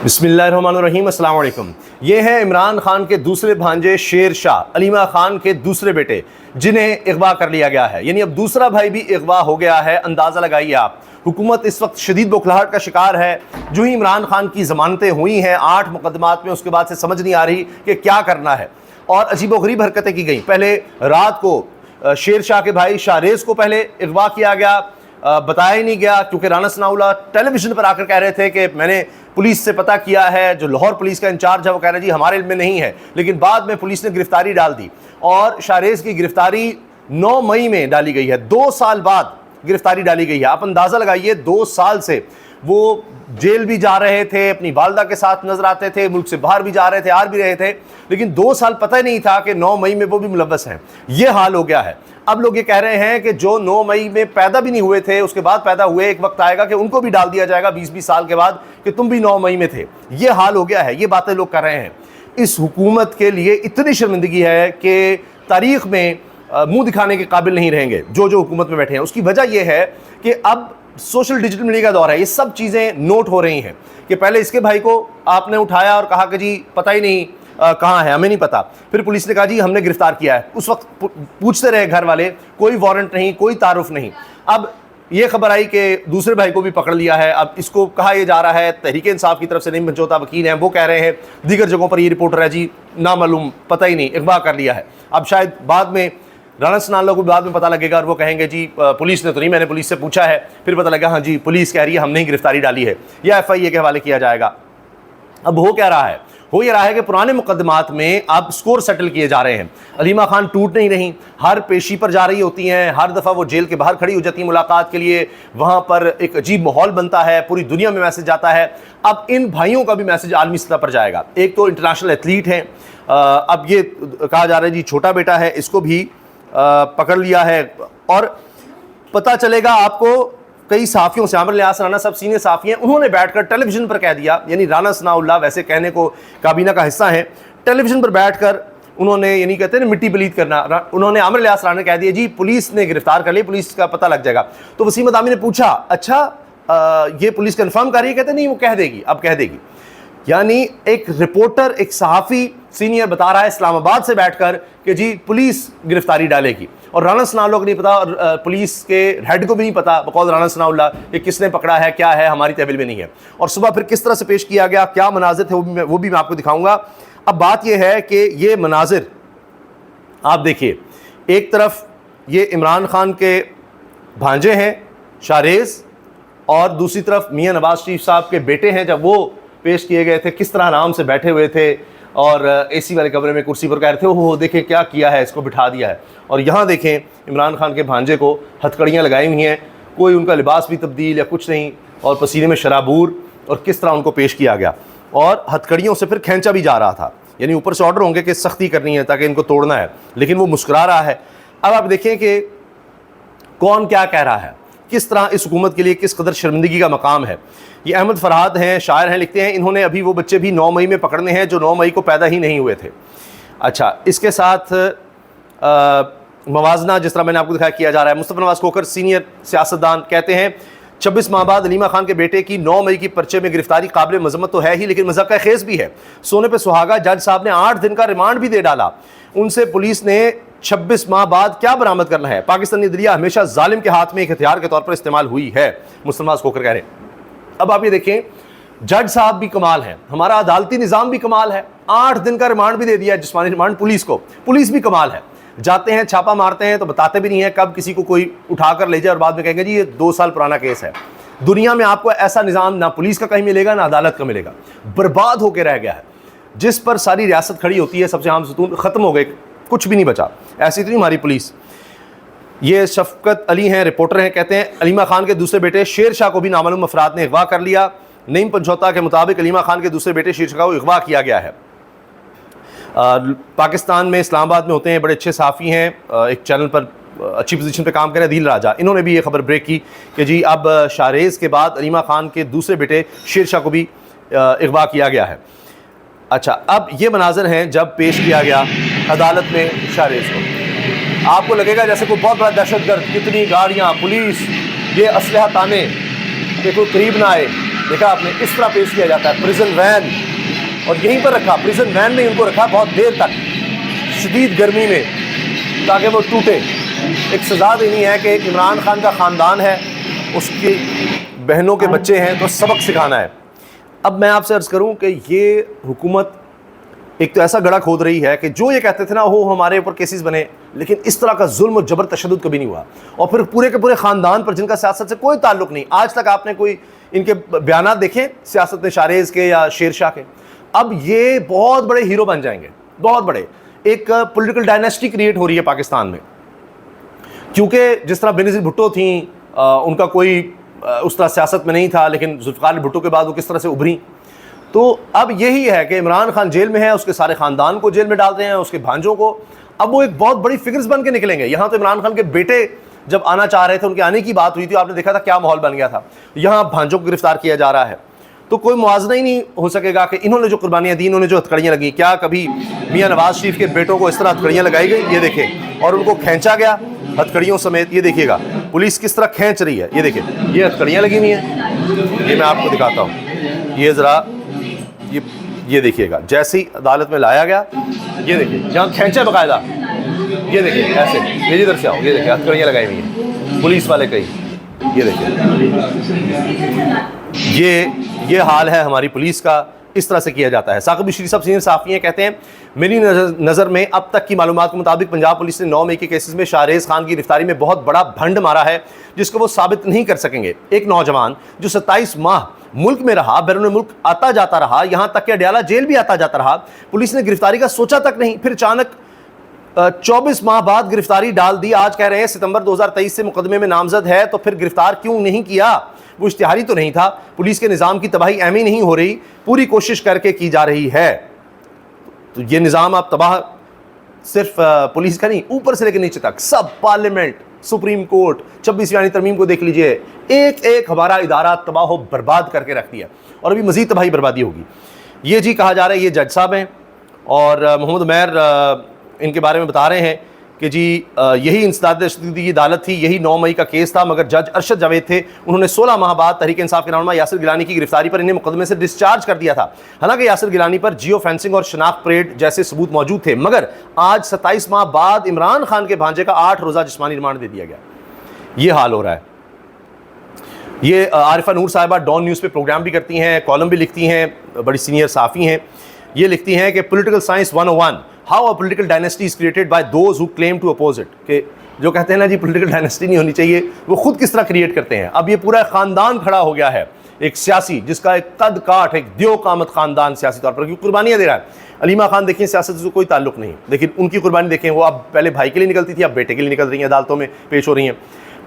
बिस्मिल्लाहिर्रहमानिर्रहीम, अस्सलाम वालेकुम। ये है इमरान खान के दूसरे भांजे शेर शाह, अलीमा खान के दूसरे बेटे, जिन्हें अगवा कर लिया गया है। यानी अब दूसरा भाई भी अगवा हो गया है। अंदाज़ा लगाइए आप। हुकूमत इस वक्त शदीद बौखलाहट का शिकार है। जो ही इमरान खान की ज़मानतें हुई हैं 8 मुकदमात में, उसके बाद से समझ नहीं आ रही कि क्या करना है। और अजीबोगरीब हरकतें की गई। पहले रात को शेर शाह के भाई शाहरेज़ को पहले अगवा किया गया, बताया ही नहीं गया, क्योंकि राना सनाउल्लाह टेलीविजन पर आकर कह रहे थे कि मैंने पुलिस से पता किया है। जो लाहौर पुलिस का इंचार्ज है वो कह रहे जी हमारे इल्म में नहीं है। लेकिन बाद में पुलिस ने गिरफ्तारी डाल दी और शाहरेज़ की गिरफ्तारी 9 मई में डाली गई है। 2 साल बाद गिरफ्तारी डाली गई है। आप अंदाज़ा लगाइए, 2 साल से वो जेल भी जा रहे थे, अपनी वालदा के साथ नजर आते थे, मुल्क से बाहर भी जा रहे थे, आ भी रहे थे, लेकिन 2 साल पता ही नहीं था कि 9 मई में वो भी मुलव्वस हैं। ये हाल हो गया है। अब लोग ये कह रहे हैं कि जो 9 मई में पैदा भी नहीं हुए थे, उसके बाद पैदा हुए, एक वक्त आएगा कि उनको भी डाल दिया जाएगा 20-20 साल के बाद कि तुम भी 9 मई में थे। ये हाल हो गया है। ये बातें लोग कर रहे हैं। इस हुकूमत के लिए इतनी शर्मिंदगी है कि तारीख में मुंह दिखाने के काबिल नहीं रहेंगे जो हुकूमत में बैठे हैं। उसकी वजह यह है कि अब सोशल डिजिटल मीडिया का दौर है। ये सब चीज़ें नोट हो रही हैं कि पहले इसके भाई को आपने उठाया और कहा कि जी पता ही नहीं कहाँ है, हमें नहीं पता। फिर पुलिस ने कहा जी हमने गिरफ्तार किया है। उस वक्त पूछते रहे घर वाले, कोई वारंट नहीं, कोई तारुफ नहीं। अब ये खबर आई कि दूसरे भाई को भी पकड़ लिया है। अब इसको कहा यह जा रहा है, तहरीक इंसाफ की तरफ से नहीं समझौता वकील हैं, वो कह रहे हैं दीगर जगहों पर ये रिपोर्टर है जी नामालूम, पता ही नहीं, अगवा कर लिया है। अब शायद बाद में राना सनाउल्लाह को बाद में पता लगेगा और वो कहेंगे जी पुलिस ने तो नहीं, मैंने पुलिस से पूछा है। फिर पता लगा हाँ जी पुलिस कह रही है हमने ही गिरफ्तारी डाली है, या FIA के हवाले किया जाएगा। अब हो क्या रहा है? हो ये रहा है कि पुराने मुकदमात में अब स्कोर सेटल किए जा रहे हैं। अलीमा खान टूट नहीं रही, हर पेशी पर जा रही होती हैं। हर दफ़ा वो जेल के बाहर खड़ी हो जाती है मुलाकात के लिए। वहाँ पर एक अजीब माहौल बनता है, पूरी दुनिया में मैसेज जाता है। अब इन भाइयों का भी मैसेज आलमी सतह पर जाएगा। एक तो इंटरनेशनल एथलीट हैं, अब ये कहा जा रहा है जी छोटा बेटा है, इसको भी पकड़ लिया है। और पता चलेगा आपको कई साफ़ियों से, आमिर लियास राना सब सीनियर साफ़ी हैं, उन्होंने बैठकर टेलीविजन पर कह दिया, यानी राना सनाउल्लाह वैसे कहने को काबीना का हिस्सा हैं, टेलीविजन पर बैठकर उन्होंने, यानी कहते हैं मिट्टी पलीत करना, उन्होंने आमिर लियास राना ने कह दिया जी पुलिस ने गिरफ्तार कर लिया, पुलिस का पता लग जाएगा। तो वसीम अदामी ने पूछा अच्छा ये पुलिस कन्फर्म कर रही है? कहते नहीं वो कह देगी, अब कह देगी। यानी एक रिपोर्टर, एक सहाफ़ी सीनियर बता रहा है इस्लामाबाद से बैठकर कि जी पुलिस गिरफ्तारी डालेगी, और राना सनाउल्लाह को नहीं पता और पुलिस के हेड को भी नहीं पता बकौल राना सनाउल्लाह कि किसने पकड़ा है, क्या है, हमारी तहवील में नहीं है। और सुबह फिर किस तरह से पेश किया गया, क्या मनाजिर थे, वो भी मैं आपको दिखाऊंगा। अब बात यह है कि ये मनाजिर आप देखिए, एक तरफ ये इमरान खान के भांजे हैं शाहरेज़, और दूसरी तरफ मियाँ नवाज शरीफ साहब के बेटे हैं। जब वो पेश किए गए थे किस तरह आराम से बैठे हुए थे और AC वाले कमरे में कुर्सी पर कह रहे थे ओह देखें क्या किया है, इसको बिठा दिया है। और यहाँ देखें इमरान खान के भांजे को हथकड़ियाँ लगाई हुई हैं, कोई उनका लिबास भी तब्दील या कुछ नहीं, और पसीने में शराबूर, और किस तरह उनको पेश किया गया। और हथकड़ियों से फिर खींचा भी जा रहा था, यानी ऊपर से ऑर्डर होंगे कि सख्ती करनी है ताकि इनको तोड़ना है, लेकिन वो मुस्कुरा रहा है। अब आप देखें कि कौन क्या कह रहा है, किस तरह इस हुकूमत के लिए किस कदर शर्मिंदगी का मकाम है। ये अहमद फरहाद हैं, शायर हैं, लिखते हैं इन्होंने अभी वो बच्चे भी 9 मई में पकड़ने हैं जो 9 मई को पैदा ही नहीं हुए थे। अच्छा, इसके साथ मवाजना जिस तरह मैंने आपको दिखाया किया जा रहा है। मुस्तफ़ा नवाज खोखर सीनियर सियासतदान कहते हैं 26 माह बाद अलीमा खान के बेटे की 9 मई की पर्चे में गिरफ्तारी काबिल मजम्मत तो है ही, लेकिन मज़ाक़ खेज़ भी है। सोने पे सुहागा, जज साहब ने 8 दिन का रिमांड भी दे डाला। उनसे पुलिस ने 26 माह बाद क्या बरामद करना है? पाकिस्तानी दरिया हमेशा जालिम के हाथ में एक हथियार के तौर पर इस्तेमाल हुई है, मुस्तफ़ा नवाज खोखर कह रहे हैं। अब आप ये देखें, जज साहब भी कमाल है, हमारा अदालती निज़ाम भी कमाल है। 8 दिन का रिमांड भी दे दिया, जिस्मानी रिमांड पुलिस को। पुलिस भी कमाल है, जाते हैं छापा मारते हैं तो बताते भी नहीं है कब किसी को कोई उठा कर ले जाए और बाद में कहेंगे जी ये 2 साल पुराना केस है। दुनिया में आपको ऐसा निज़ाम ना पुलिस का कहीं मिलेगा ना अदालत का मिलेगा। बर्बाद होकर रह गया है, जिस पर सारी रियासत खड़ी होती है, सबसे आम सतून ख़त्म हो गए, कुछ भी नहीं बचा। ऐसी तो नहीं हमारी पुलिस। ये शफकत अली हैं, रिपोर्टर हैं, कहते हैं अलीमा खान के दूसरे बेटे शेर शाह को भी नामालूम अफराद ने अगवा कर लिया। नईम समझौता के मुताबिक अलीमा खान के दूसरे बेटे शेर शाह को अगवा किया गया है। पाकिस्तान में इस्लामाबाद में होते हैं, बड़े अच्छे साफ़ी हैं, एक चैनल पर अच्छी पोजीशन पे काम कर रहे हैं, दिल राजा, इन्होंने भी ये खबर ब्रेक की कि जी अब शाहरेज़ के बाद अलीमा खान के दूसरे बेटे शेर शाह को भी अगवा किया गया है। अच्छा, अब ये मनाजर हैं जब पेश किया गया अदालत में शाहरेज़ को। आपको लगेगा जैसे कोई बहुत बड़ा दहशतगर्द, कितनी गाड़ियाँ, पुलिस, ये असलहा ताने, कि कोई करीब ना आए, देखा आपने, इस तरह पेश किया जाता है, प्रिजन वैन, और यहीं पर रखा, प्रिजन वैन में उनको रखा बहुत देर तक शदीद गर्मी में, ताकि वो टूटे। एक सज़ा देनी है कि इमरान खान का ख़ानदान है, उसकी बहनों के बच्चे हैं, तो सबक सिखाना है। अब मैं आपसे अर्ज़ करूं कि ये हुकूमत एक तो ऐसा गड़ा खोद रही है कि जो ये कहते थे ना हो हमारे ऊपर केसेस बने, लेकिन इस तरह का जुल्म और जबर तशद्दुद कभी नहीं हुआ। और फिर पूरे के पूरे ख़ानदान पर, जिनका सियासत से कोई ताल्लुक नहीं, आज तक आपने कोई इनके बयानात देखे सियासत में, शारेज़ के या शेरशाह के। अब ये बहुत बड़े हीरो बन जाएंगे, बहुत बड़े। एक पॉलिटिकल डायनेस्टी क्रिएट हो रही है पाकिस्तान में, क्योंकि जिस तरह बेनज़ीर भुट्टो थी, उनका कोई उस तरह सियासत में नहीं था, लेकिन जुल्फ़िकार भुट्टो के बाद वो किस तरह से उभरी। तो अब यही है कि इमरान खान जेल में है, उसके सारे ख़ानदान को जेल में डाल रहे हैं, उसके भांजों को। अब वो एक बहुत बड़ी फिगर्स बन के निकलेंगे। यहाँ तो इमरान खान के बेटे जब आना चाह रहे थे, उनके आने की बात हुई थी, आपने देखा था क्या माहौल बन गया था। यहाँ भांजों को गिरफ्तार किया जा रहा है, तो कोई मुआवजा ही नहीं हो सकेगा कि इन्होंने जो कुर्बानियाँ दी, इन्होंने जो हथकड़ियाँ लगी, क्या कभी मियाँ नवाज शरीफ के बेटों को इस तरह हथकड़ियाँ लगाई गई? ये देखें, और उनको खींचा गया हथकड़ियों समेत। ये देखिएगा पुलिस किस तरह खींच रही है, ये देखिए, ये हथकड़ियाँ लगी हुई हैं, ये मैं आपको दिखाता हूँ। ये ज़रा ये देखिएगा, जैसे ही अदालत में लाया गया, ये देखिए जहाँ खींचा बकायदा, ये देखिए ऐसे, ये इधर से आओ, ये देखिए हथकड़ियाँ लगाई हुई हैं पुलिस वाले कई, ये देखिए, ये हाल है हमारी पुलिस का। इस तरह से किया जाता है। साकिब बिशरी साहब सीनियर साफ़ी हैं, कहते हैं मेरी नज़र में अब तक की मालूमात के मुताबिक पंजाब पुलिस ने 9 मई के केसेस में शाहरेज़ खान की गिरफ्तारी में बहुत बड़ा भंड मारा है, जिसको वो साबित नहीं कर सकेंगे। एक नौजवान जो 27 माह मुल्क में रहा, बैरून मुल्क आता जाता रहा, यहाँ तक कि अडयाला जेल भी आता जाता रहा, पुलिस ने गिरफ्तारी का सोचा तक नहीं, फिर अचानक 24 माह बाद गिरफ्तारी डाल दी। आज कह रहे हैं सितंबर 2023 से मुकदमे में नामजद है, तो फिर गिरफ्तार क्यों नहीं किया? वो इश्तिहारी तो नहीं था? पुलिस के निज़ाम की तबाही एमी नहीं हो रही, पूरी कोशिश करके की जा रही है। तो ये निज़ाम आप तबाह सिर्फ पुलिस का नहीं, ऊपर से लेकर नीचे तक सब, पार्लियामेंट, सुप्रीम कोर्ट, 26वीं तरमीम को देख लीजिए, एक एक हमारा इदारा तबाह बर्बाद करके रख दिया, और अभी मजीद तबाही बर्बादी होगी। ये जी कहा जा रहा है, ये जज साहब हैं और मोहम्मद उमैर इनके बारे में बता रहे हैं कि जी यही इंसदाद की अदालत थी, यही 9 मई का केस था, मगर जज अरशद जावेद थे, उन्होंने 16 माह बाद तहरीक इंसाफ के रहनुमा यासिर गिलानी की गिरफ्तारी पर इन्हें मुकदमे से डिस्चार्ज कर दिया था। हालांकि यासिर गिलानी पर जियो फेंसिंग और शनाख्त परेड जैसे सबूत मौजूद थे, मगर आज 27 माह बाद इमरान खान के भांजे का 8 रोज़ा जिस्मानी रिमांड दे दिया गया। ये हाल हो रहा है। ये आरिफा नूर साहिबा डॉन न्यूज़ पे प्रोग्राम भी करती हैं, कॉलम भी लिखती हैं, बड़ी सीनियर साफ़ी हैं। ये लिखती हैं कि political science 101, how a political dynasty is created by those who claim to oppose it, कि जो कहते हैं ना जी पॉलिटिकल डायनेस्टी नहीं होनी चाहिए, वो खुद किस तरह क्रिएट करते हैं। अब ये पूरा ख़ानदान खड़ा हो गया है, एक सियासी जिसका एक कद काठ, एक दियो कामत ख़ानदान सियासी तौर पर कुर्बानियाँ दे रहा है। अलीमा खान देखिए, सियासत से कोई ताल्लुक नहीं, लेकिन उनकी कुर्बानी देखें, वो अब पहले भाई के लिए निकलती थी, अब बेटे के लिए निकल रही हैं, अदालतों में पेश हो रही हैं।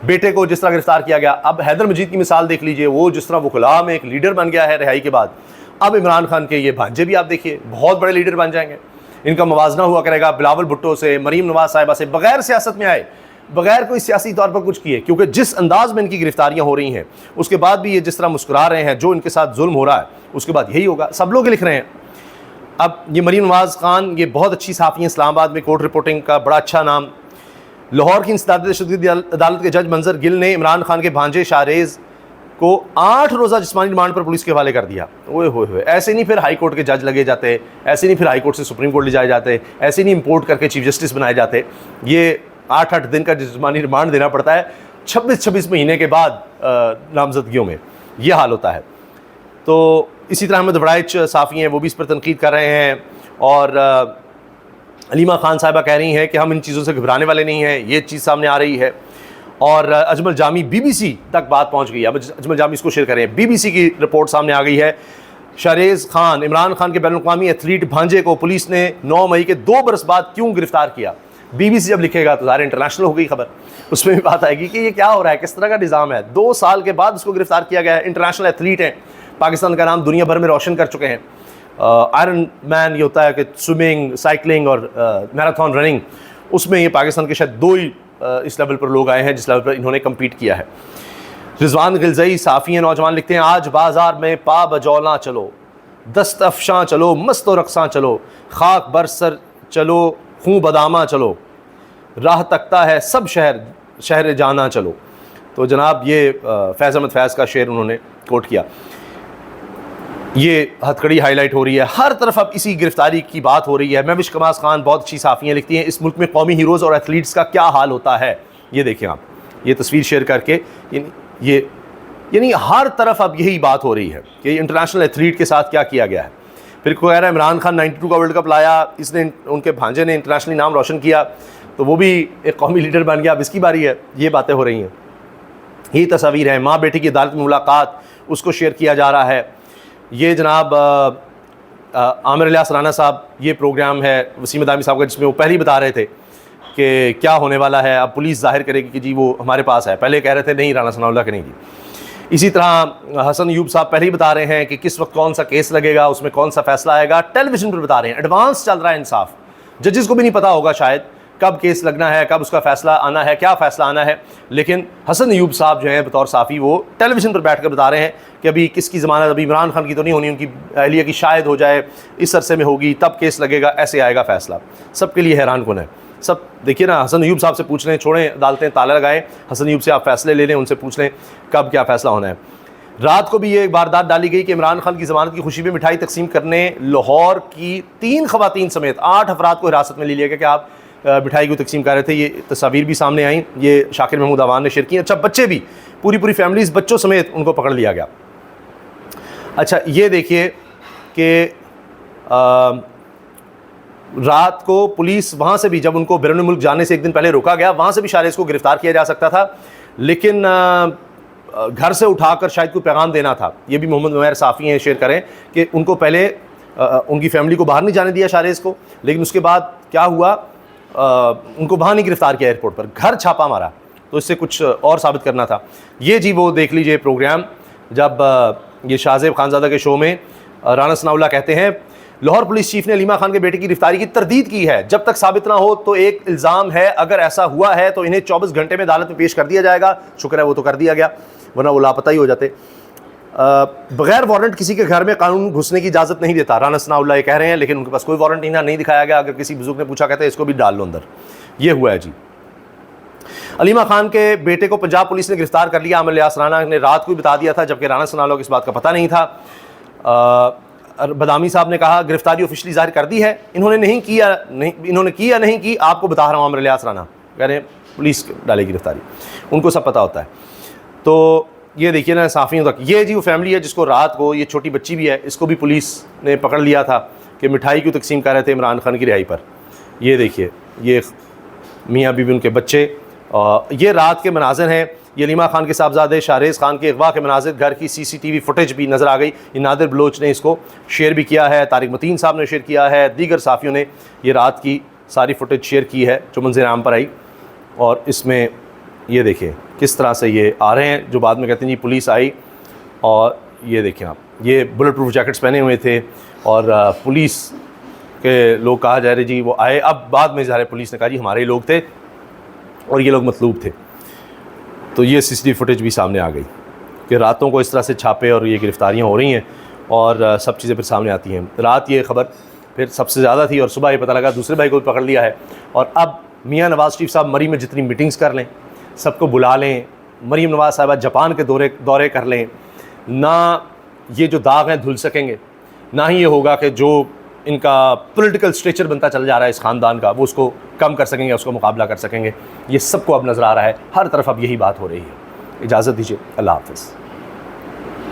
बेटे को जिस तरह गिरफ्तार किया गया, अब हैदर मजीद की मिसाल देख लीजिए, वो जिस तरह वकला में एक लीडर बन गया है रिहाई के बाद। अब इमरान खान के ये भांजे भी आप देखिए बहुत बड़े लीडर बन जाएंगे, इनका मवाजना हुआ करेगा बिलावल भुट्टो से, मरीम नवाज साहिबा से, बगैर सियासत में आए, बगैर कोई सियासी तौर पर कुछ किए, क्योंकि जिस अंदाज में इनकी गिरफ्तारियां हो रही हैं, उसके बाद भी ये जिस तरह मुस्कुरा रहे हैं, जो इनके साथ जुल्म हो रहा है, उसके बाद यही होगा। सब लोग लिख रहे हैं। अब ये मरीम नवाज खान, ये बहुत अच्छी साफ़ी हैं, इस्लामाबाद में कोर्ट रिपोर्टिंग का बड़ा अच्छा नाम। लाहौर की इंसदाद अदालत के जज मंजर गिल ने इमरान खान के भांजे शाहरेज़ को 8 रोज़ा जिस्मानी रिमांड पर पुलिस के हवाले कर दिया। ओए होए, ऐसे नहीं फिर हाई कोर्ट के जज लगे जाते, ऐसे नहीं फिर हाई कोर्ट से सुप्रीम कोर्ट ले जाए जाते, ऐसे नहीं इंपोर्ट करके चीफ जस्टिस बनाए जाते। ये 8-8 दिन का जिस्मानी रिमांड देना पड़ता है 26-26 महीने के बाद नामजदगियों में, ये हाल होता है। तो इसी तरह अहमद वड़ाइच साफ़ी हैं, वो भी इस पर तनकीद कर रहे हैं, और अलीमा खान साहिबा कह रही हैं कि हम इन चीज़ों से घबराने वाले नहीं हैं, ये चीज़ सामने आ रही है। और अजमल जामी, BBC तक बात पहुंच गई। अब अजमल जामी इसको शेयर करें, BBC की रिपोर्ट सामने आ गई है। शाहरेज़ खान, इमरान खान के बैनुल-अक़वामी एथलीट भांजे को पुलिस ने 9 मई के 2 बरस बाद क्यों गिरफ्तार किया? BBC जब लिखेगा तो ज़ाहिर इंटरनेशनल हो गई खबर, उसमें भी बात आएगी कि ये क्या हो रहा है, किस तरह का निज़ाम है। 2 साल के बाद उसको गिरफ्तार किया गया है। इंटरनेशनल एथलीट हैं, पाकिस्तान का नाम दुनिया भर में रोशन कर चुके हैं। आयरन मैन ये होता है कि स्विमिंग, साइकिलिंग और मैराथन रनिंग, उसमें ये पाकिस्तान के शायद 2 ही इस लेवल पर लोग आए हैं जिस लेवल पर इन्होंने कम्पीट किया है। रिजवान गिलज़ई साफ़ी हैं, नौजवान लिखते हैं, आज बाज़ार में पा बजौला चलो, दस्त अफशां चलो, मस्त व रक़सां चलो, खाक बरसर चलो, खूँ बदामा चलो, राह तकता है सब शहर जाना चलो। तो जनाब ये फैज़ अहमद फैज़ का शेर उन्होंने कोट किया। ये हथकड़ी हाईलाइट हो रही है, हर तरफ अब इसी गिरफ्तारी की बात हो रही है। महविश कमास खान बहुत अच्छी साफ़ियाँ लिखती हैं, इस मुल्क में कौमी हीरोज़ और एथलीट्स का क्या हाल होता है। ये देखें आप, ये तस्वीर शेयर करके यानी हर तरफ अब यही बात हो रही है कि इंटरनेशनल एथलीट के साथ क्या किया गया है। फिर कोई कह रहा है इमरान खान 92 का वर्ल्ड कप लाया, इसने उनके भांजे ने इंटरनेशनली नाम रोशन किया तो वो भी एक कौमी लीडर बन गया, अब इसकी बारी है। ये बातें हो रही हैं, यही तस्वीर है। माँ बेटी की अदालत में मुलाकात, उसको शेयर किया जा रहा है। ये जनाब आमिर इलियास राना साहब, ये प्रोग्राम है वसीम दामी साहब का, जिसमें वो पहले ही बता रहे थे कि क्या होने वाला है। अब पुलिस जाहिर करेगी कि जी वो हमारे पास है, पहले कह रहे थे नहीं राना सनाउल्लाह के नहीं जी। इसी तरह हसन अयूब साहब पहले ही बता रहे हैं कि किस वक्त कौन सा केस लगेगा, उसमें कौन सा फैसला आएगा, टेलीविजन पर बता रहे हैं। एडवांस चल रहा है इंसाफ, जजेस को भी नहीं पता होगा शायद कब केस लगना है, कब उसका फैसला आना है, क्या फ़ैसला आना है। लेकिन हसन अयूब साहब जो हैं बतौर साफ़ी वो टेलीविज़न पर बैठ कर बता रहे हैं कि अभी किसकी ज़मानत, अभी इमरान खान की तो नहीं होनी, उनकी अहलिया की शायद हो जाए, इस अरसे में होगी, तब केस लगेगा, ऐसे आएगा फ़ैसला। सबके लिए हैरान कुन है सब। देखिए ना, हसन अयूब साहब से पूछ लें, छोड़ें अदालतें ताला लगाएं, हसन अयूब से आप फ़ैसले ले लें, उनसे पूछ लें कब क्या फ़ैसला होना है। रात को भी ये एक वारदात डाली गई कि इमरान खान की ज़मानत की खुशी में मिठाई तकसीम करने लाहौर की 3 ख़वातीन समेत 8 अफराद को हिरासत में ले लिया गया कि आप मिठाई को तकसीम कर रहे थे। ये तस्वीर भी सामने आई, ये शाकिर महमूद अवान ने शेयर की। अच्छा, बच्चे भी, पूरी फैमिलीज़ बच्चों समेत उनको पकड़ लिया गया। अच्छा, ये देखिए कि रात को पुलिस वहाँ से भी, जब उनको बैरून मुल्क जाने से एक दिन पहले रोका गया, वहाँ से भी शायद इसको गिरफ़्तार किया जा सकता था, लेकिन घर से उठाकर शायद कोई पैगाम देना था। ये भी मोहम्मद उमैर साफ़ी हैं, शेयर करें कि उनको पहले उनकी फैमिली को बाहर नहीं जाने दिया शारेज़ को, लेकिन उसके बाद क्या हुआ, उनको वहाँ नहीं गिरफ़्तार किया एयरपोर्ट पर, घर छापा मारा, तो इससे कुछ और साबित करना था। ये जी वो देख लीजिए प्रोग्राम, जब ये शाहज़ेब खानज़ादा के शो में राना सनाउल्लाह कहते हैं लाहौर पुलिस चीफ ने अलीमा खान के बेटे की गिरफ्तारी की तरदीद की है, जब तक साबित ना हो तो एक इल्ज़ाम है, अगर ऐसा हुआ है तो इन्हें 24 घंटे में अदालत में पेश कर दिया जाएगा। शुक्र है वो तो कर दिया गया, वरना वो लापता ही हो जाते। बगैर वारंट किसी के घर में कानून घुसने की इजाज़त नहीं देता, राना सनाउल्लाह ये कह रहे हैं, लेकिन उनके पास कोई वारंट नहीं दिखाया गया। अगर किसी बुजुर्ग ने पूछा, कहते हैं इसको भी डाल लो अंदर। ये हुआ है जी। अलीमा खान के बेटे को पंजाब पुलिस ने गिरफ्तार कर लिया। आमिर इलियास राना ने रात को ही बता दिया था, जबकि राना सनाउल्लाह को इस बात का पता नहीं था। बदामी साहब ने कहा गिरफ्तारी ऑफिशियली जाहिर कर दी है, इन्होंने नहीं की, आपको बता रहा हूँ। आमिर इलियास राना कह रहे हैं पुलिस डालेगी गिरफ्तारी, उनको सब पता होता है। तो ये देखिए ना, साफ़ियों तक ये जी वो फैमिली है जिसको रात को, ये छोटी बच्ची भी है, इसको भी पुलिस ने पकड़ लिया था कि मिठाई क्यों तकसीम कर रहे थे इमरान खान की रिहाई पर। ये देखिए, ये मियाँ बीबी उनके बच्चे, ये रात के मनाज़िर हैं। ये अलीमा खान के साहबजादे शाहरेज़ खान के अगवा के मनाज़िर, घर की CCTV फुटेज भी नज़र आ गई। ये नादिर बलोच ने इसको शेयर भी किया है, तारिक मतीन साहब ने शेयर किया है, दीगर साफ़ियों ने ये रात की सारी फुटेज शेयर की है जो मंज़िर आम पर आई। और इसमें ये देखें किस तरह से ये आ रहे हैं, जो बाद में कहते हैं जी पुलिस आई। और ये देखें आप, ये बुलेट प्रूफ जैकेट्स पहने हुए थे और पुलिस के लोग, कहा जा रहे जी वो आए। अब बाद में ज़ाहिर पुलिस ने कहा जी हमारे ही लोग थे और ये लोग मतलूब थे। तो ये CCTV फुटेज भी सामने आ गई कि रातों को इस तरह से छापे और ये गिरफ्तारियाँ हो रही हैं और सब चीज़ें फिर सामने आती हैं। रात ये ख़बर फिर सबसे ज़्यादा थी और सुबह ये पता लगा दूसरे भाई को भी पकड़ लिया है। और अब मियाँ नवाज़ शरीफ साहब मरी में जितनी मीटिंग्स कर लें, सबको बुला लें, मरीम नवाज़ साहबा जापान के दौरे कर लें, ना ये जो दाग हैं धुल सकेंगे, ना ही ये होगा कि जो इनका पॉलिटिकल स्ट्रेचर बनता चल जा रहा है इस ख़ानदान का, वो उसको कम कर सकेंगे, उसको मुकाबला कर सकेंगे। ये सबको अब नज़र आ रहा है, हर तरफ अब यही बात हो रही है। इजाज़त दीजिए, अल्लाह हाफ़िज़।